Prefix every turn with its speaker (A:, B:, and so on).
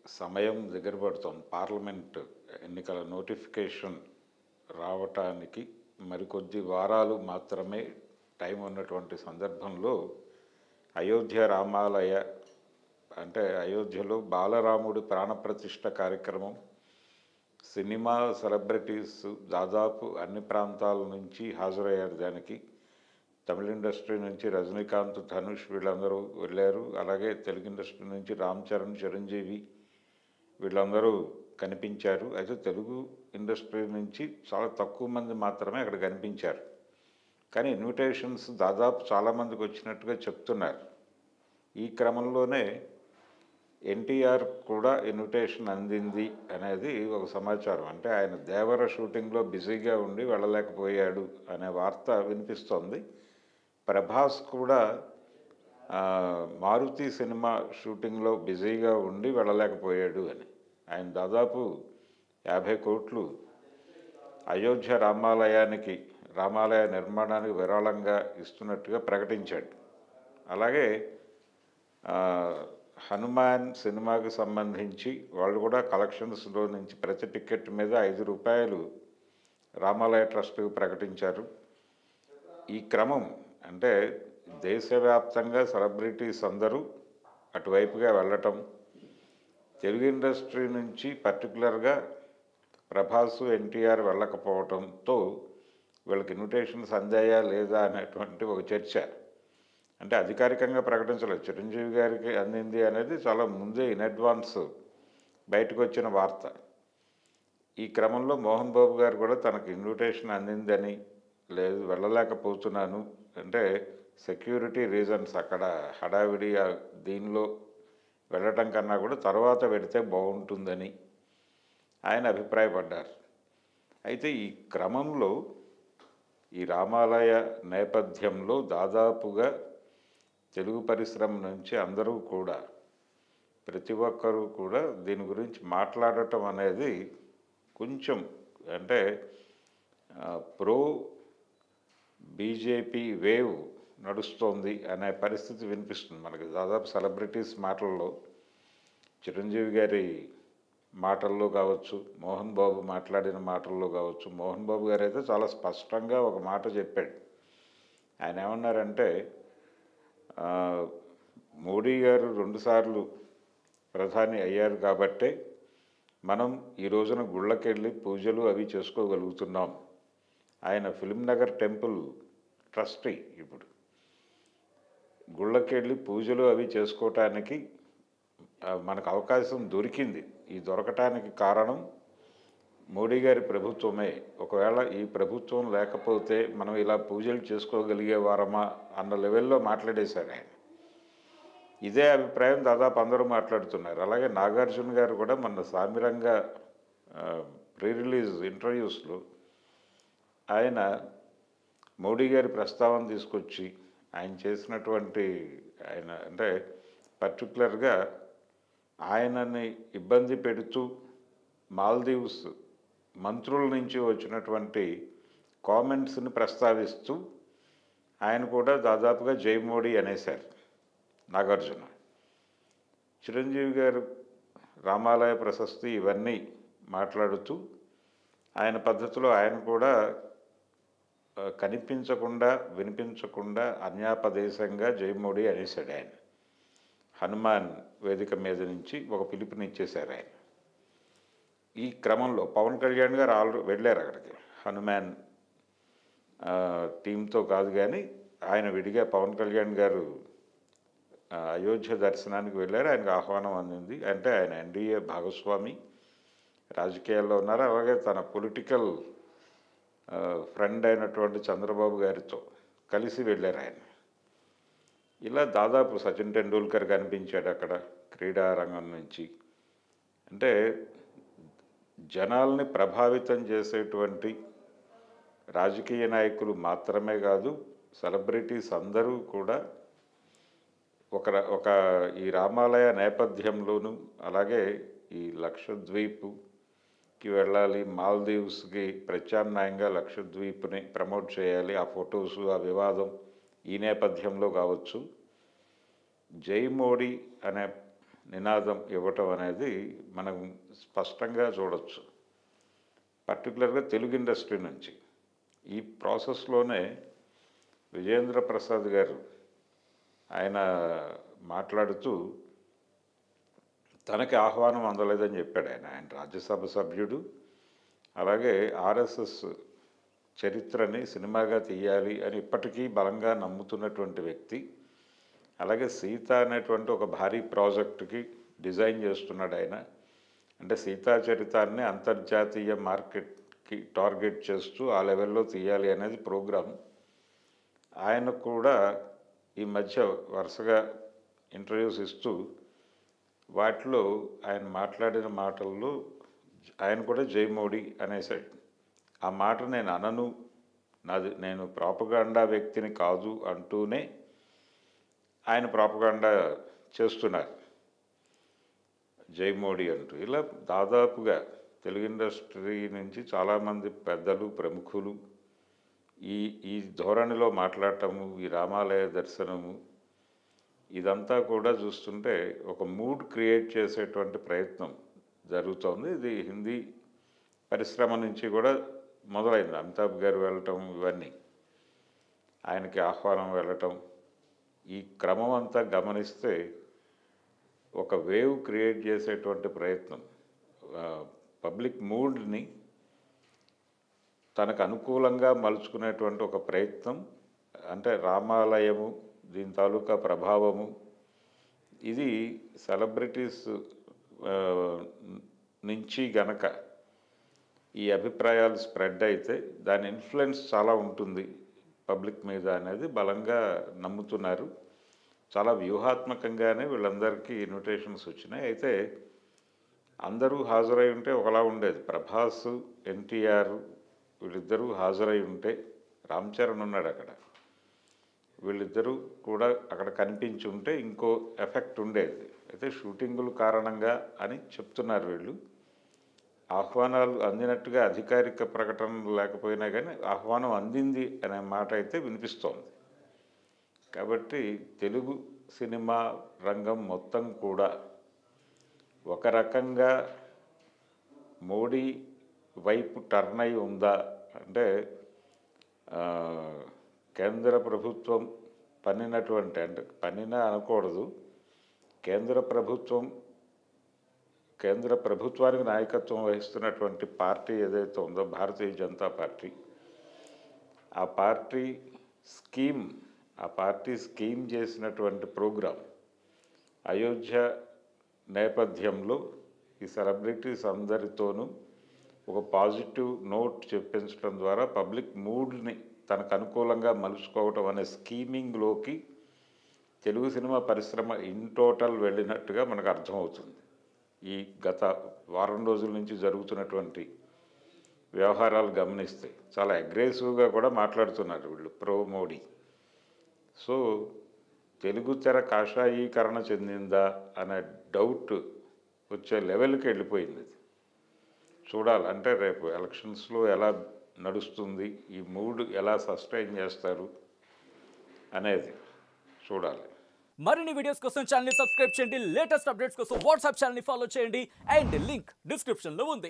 A: సమయం దగ్గర పడుతోంది. పార్లమెంట్ ఎన్నికల నోటిఫికేషన్ రావటానికి మరికొద్ది వారాలు మాత్రమే టైం ఉన్నటువంటి సందర్భంలో అయోధ్య రామాలయ అంటే అయోధ్యలో బాలరాముడి ప్రాణప్రతిష్ఠ కార్యక్రమం, సినిమా సెలబ్రిటీస్ దాదాపు అన్ని ప్రాంతాల నుంచి హాజరయ్యారు. దానికి తమిళ ఇండస్ట్రీ నుంచి రజనీకాంత్, ధనుష్ వీళ్ళందరూ వెళ్ళారు. అలాగే తెలుగు ఇండస్ట్రీ నుంచి రామ్ చరణ్, చిరంజీవి వీళ్ళందరూ కనిపించారు. అయితే తెలుగు ఇండస్ట్రీ నుంచి చాలా తక్కువ మంది మాత్రమే అక్కడ కనిపించారు. కానీ ఇన్విటేషన్స్ దాదాపు చాలామందికి వచ్చినట్టుగా చెప్తున్నారు. ఈ క్రమంలోనే ఎన్టీఆర్ కూడా ఇన్విటేషన్ అందింది అనేది ఒక సమాచారం. అంటే ఆయన దేవర షూటింగ్లో బిజీగా ఉండి వెళ్ళలేకపోయాడు అనే వార్త వినిపిస్తోంది. ప్రభాస్ కూడా మారుతి సినిమా షూటింగ్లో బిజీగా ఉండి వెళ్ళలేకపోయాడు అని. ఆయన దాదాపు 50 కోట్లు అయోధ్య రామాలయ నిర్మాణానికి విరాళంగా ఇస్తున్నట్టుగా ప్రకటించాడు. అలాగే హనుమాన్ సినిమాకి సంబంధించి వాళ్ళు కూడా కలెక్షన్స్లో నుంచి ప్రతి టికెట్ మీద ₹5 రామాలయ ట్రస్ట్కి ప్రకటించారు. ఈ క్రమం అంటే దేశవ్యాప్తంగా సెలబ్రిటీస్ అందరూ అటువైపుగా వెళ్ళటం, తెలుగు ఇండస్ట్రీ నుంచి పర్టికులర్గా ప్రభాస్, ఎన్టీఆర్ వెళ్ళకపోవడంతో వీళ్ళకి ఇన్విటేషన్స్ అందాయా లేదా అనేటువంటి ఒక చర్చ. అంటే అధికారికంగా ప్రకటించలేదు. చిరంజీవి గారికి అందింది అనేది చాలా ముందే ఇన్ అడ్వాన్స్ బయటకు వచ్చిన వార్త. ఈ క్రమంలో మోహన్ బాబు గారు కూడా తనకు ఇన్విటేషన్ అందిందని, లేదు వెళ్ళలేకపోతున్నాను అంటే సెక్యూరిటీ రీజన్స్, అక్కడ హడావిడి దీనిలో వెళ్ళటం కన్నా కూడా తర్వాత వెడితే బాగుంటుందని ఆయన అభిప్రాయపడ్డారు. అయితే ఈ క్రమంలో ఈ రామాలయ నేపథ్యంలో దాదాపుగా తెలుగు పరిశ్రమ నుంచి అందరూ కూడా ప్రతి ఒక్కరూ కూడా దీని గురించి మాట్లాడటం అనేది కొంచెం అంటే ప్రో బీజేపీ వేవ్ నడుస్తోంది అనే పరిస్థితి వినిపిస్తుంది మనకి. దాదాపు సెలబ్రిటీస్ మాటల్లో, చిరంజీవి గారి మాటల్లో కావచ్చు, మోహన్ బాబు మాట్లాడిన మాటల్లో కావచ్చు. మోహన్ బాబు గారు అయితే చాలా స్పష్టంగా ఒక మాట చెప్పాడు. ఆయన ఏమన్నారంటే, మోడీ గారు 2 సార్లు ప్రధాని అయ్యారు కాబట్టే మనం ఈ రోజున గుళ్ళకెళ్ళి పూజలు అవి చేసుకోగలుగుతున్నాం. ఆయన ఫిల్మ్ నగర్ టెంపుల్ ట్రస్టీ. ఇప్పుడు గుళ్ళకెళ్ళి పూజలు అవి చేసుకోవటానికి మనకు అవకాశం దొరికింది. ఈ దొరకటానికి కారణం మోడీ గారి ప్రభుత్వమే. ఒకవేళ ఈ ప్రభుత్వం లేకపోతే మనం ఇలా పూజలు చేసుకోగలిగేవారమా అన్న లెవెల్లో మాట్లాడేశారు ఆయన. ఇదే అభిప్రాయం దాదాపు అందరూ మాట్లాడుతున్నారు. అలాగే నాగార్జున గారు కూడా మొన్న సామిరంగ ప్రీ రిలీజ్ ఇంటర్వ్యూస్లో ఆయన మోడీ గారి ప్రస్తావన తీసుకొచ్చి ఆయన చేసినటువంటి ఆయన అంటే పర్టికులర్గా ఆయనని ఇబ్బంది పెడుతూ మాల్దీవ్స్ మంత్రుల నుంచి వచ్చినటువంటి కామెంట్స్ని ప్రస్తావిస్తూ ఆయన కూడా దాదాపుగా జై మోడీ అనేశారు నాగార్జున. చిరంజీవి గారు రామాలయ ప్రశస్తి ఇవన్నీ మాట్లాడుతూ ఆయన పద్ధతిలో ఆయన కూడా కనిపించకుండా వినిపించకుండా అన్యాపదేశంగా జై మోడీ అనేశాడు ఆయన. హనుమాన్ వేదిక మీద నుంచి ఒక పిలుపునిచ్చేశారు ఆయన. ఈ క్రమంలో పవన్ కళ్యాణ్ గారు ఆల్రెడీ వెళ్ళారు అక్కడికి. హనుమాన్ టీంతో కాదు కానీ ఆయన విడిగా పవన్ కళ్యాణ్ గారు అయోధ్య దర్శనానికి వెళ్ళారు. ఆయనకు ఆహ్వానం అందింది. అంటే ఆయన ఎన్డీఏ భాగస్వామి, రాజకీయాల్లో ఉన్నారు. అలాగే తన పొలిటికల్ ఫ్రెండ్ అయినటువంటి చంద్రబాబు గారితో కలిసి వెళ్ళారు ఆయన. ఇలా దాదాపు సచిన్ టెండూల్కర్ కనిపించాడు అక్కడ క్రీడా రంగం నుంచి. అంటే జనాల్ని ప్రభావితం చేసేటువంటి రాజకీయ నాయకులు మాత్రమే కాదు, సెలబ్రిటీస్ అందరూ కూడా ఒక ఈ రామాలయ నేపథ్యంలోనూ, అలాగే ఈ లక్షద్వీప్కి వెళ్ళాలి, మాల్దీవ్స్కి ప్రత్యామ్నాయంగా లక్షద్వీప్ని ప్రమోట్ చేయాలి, ఆ ఫొటోసు ఆ వివాదం ఈ నేపథ్యంలో కావచ్చు, జై మోడీ అనే నినాదం ఇవ్వటం అనేది మనం స్పష్టంగా చూడొచ్చు, పర్టికులర్గా తెలుగు ఇండస్ట్రీ నుంచి. ఈ ప్రాసెస్లోనే విజేంద్ర ప్రసాద్ గారు ఆయన మాట్లాడుతూ తనకి ఆహ్వానం అందలేదని చెప్పాడు. ఆయన రాజ్యసభ సభ్యుడు, అలాగే ఆర్ఎస్ఎస్ చరిత్రని సినిమాగా తీయాలి అని ఇప్పటికీ బలంగా నమ్ముతున్నటువంటి వ్యక్తి. అలాగే సీత అనేటువంటి ఒక భారీ ప్రాజెక్టుకి డిజైన్ చేస్తున్నాడు ఆయన. అంటే సీతా చరితాన్ని అంతర్జాతీయ మార్కెట్కి టార్గెట్ చేస్తూ ఆ లెవెల్లో తీయాలి అనేది ప్రోగ్రాం. ఆయన కూడా ఈ మధ్య వరుసగా ఇంటర్వ్యూస్ ఇస్తూ వాటిలో ఆయన మాట్లాడిన మాటల్లో ఆయన కూడా జై మోడీ అనేసాడు. ఆ మాట నేను అనను, నేను ప్రాపగాండా వ్యక్తిని కాదు అంటూనే ఆయన ప్రాపగాండా చేస్తున్నారు జై మోడీ అంటూ. ఇలా దాదాపుగా తెలుగు ఇండస్ట్రీ నుంచి చాలామంది పెద్దలు, ప్రముఖులు ఈ ధోరణిలో మాట్లాడటము, ఈ రామాలయ దర్శనము, ఇదంతా కూడా చూస్తుంటే ఒక మూడ్ క్రియేట్ చేసేటువంటి ప్రయత్నం జరుగుతోంది. ఇది హిందీ పరిశ్రమ నుంచి కూడా మొదలైంది. అమితాబ్ గారు వెళ్ళటం, ఇవన్నీ ఆయనకి ఆహ్వానం వెళ్ళటం, ఈ క్రమం అంతా గమనిస్తే ఒక వేవ్ క్రియేట్ చేసేటువంటి ప్రయత్నం, పబ్లిక్ మూడ్ని తనకు అనుకూలంగా మలుచుకునేటువంటి ఒక ప్రయత్నం. అంటే రామాలయము, దీని తాలూకా ప్రభావము, ఇది సెలబ్రిటీస్ నుంచి గనక ఈ అభిప్రాయాలు స్ప్రెడ్ అయితే దాని ఇన్ఫ్లుయెన్స్ చాలా ఉంటుంది పబ్లిక్ మీద అనేది బలంగా నమ్ముతున్నారు. చాలా వ్యూహాత్మకంగానే వీళ్ళందరికీ ఇన్విటేషన్స్ వచ్చినాయి. అయితే అందరూ హాజరై ఉంటే ఒకలా ఉండేది. ప్రభాస్, ఎన్టీఆర్ వీళ్ళిద్దరూ హాజరై ఉంటే, రామ్ చరణ్ ఉన్నాడు అక్కడ, వీళ్ళిద్దరూ కూడా అక్కడ కనిపించి ఉంటే ఇంకో ఎఫెక్ట్ ఉండేది. అయితే షూటింగుల కారణంగా అని చెప్తున్నారు వీళ్ళు. ఆహ్వానాలు అందినట్టుగా అధికారిక ప్రకటన లేకపోయినా కానీ ఆహ్వానం అందింది అనే మాట అయితే వినిపిస్తోంది. కాబట్టి తెలుగు సినిమా రంగం మొత్తం కూడా ఒక రకంగా మోడీ వైపు టర్న్ అయి ఉందా అంటే, కేంద్ర ప్రభుత్వం పన్నినటువంటి, అంటే పన్నినా అనకూడదు, కేంద్ర ప్రభుత్వానికి నాయకత్వం వహిస్తున్నటువంటి పార్టీ ఏదైతే ఉందో భారతీయ జనతా పార్టీ, ఆ పార్టీ స్కీమ్ చేసినటువంటి ప్రోగ్రాం అయోధ్య నేపథ్యంలో ఈ సెలబ్రిటీస్ అందరితోనూ ఒక పాజిటివ్ నోట్ చెప్పించడం ద్వారా పబ్లిక్ మూడ్ని తనకు అనుకూలంగా మలుచుకోవటం అనే స్కీమింగ్లోకి తెలుగు సినిమా పరిశ్రమ ఇన్ టోటల్ వెళ్ళినట్టుగా మనకు అర్థమవుతుంది. ఈ గత వారం రోజుల నుంచి జరుగుతున్నటువంటి వ్యవహారాలు గమనిస్తే చాలా అగ్రెసివ్గా కూడా మాట్లాడుతున్నారు వీళ్ళు, ప్రో మోడీ. సో తెలుగు తెర కాషాయీకరణ చెందిందా అనే డౌట్ వచ్చే లెవెల్కి వెళ్ళిపోయింది. చూడాలి, అంటే రేపు ఎలక్షన్స్లో ఎలా నడుస్తుంది, ఈ మూడ్ ఎలా సస్టైన్ చేస్తారు అనేది చూడాలి.
B: మరిన్ని వీడియోస్ కోసం ఛానల్ ని సబ్స్క్రైబ్ చేయండి, లేటెస్ట్ అప్డేట్స్ కోసం వాట్సాప్ ఛానల్ ని ఫాలో చేయండి, అండ్ లింక్ డిస్క్రిప్షన్ లో ఉంది.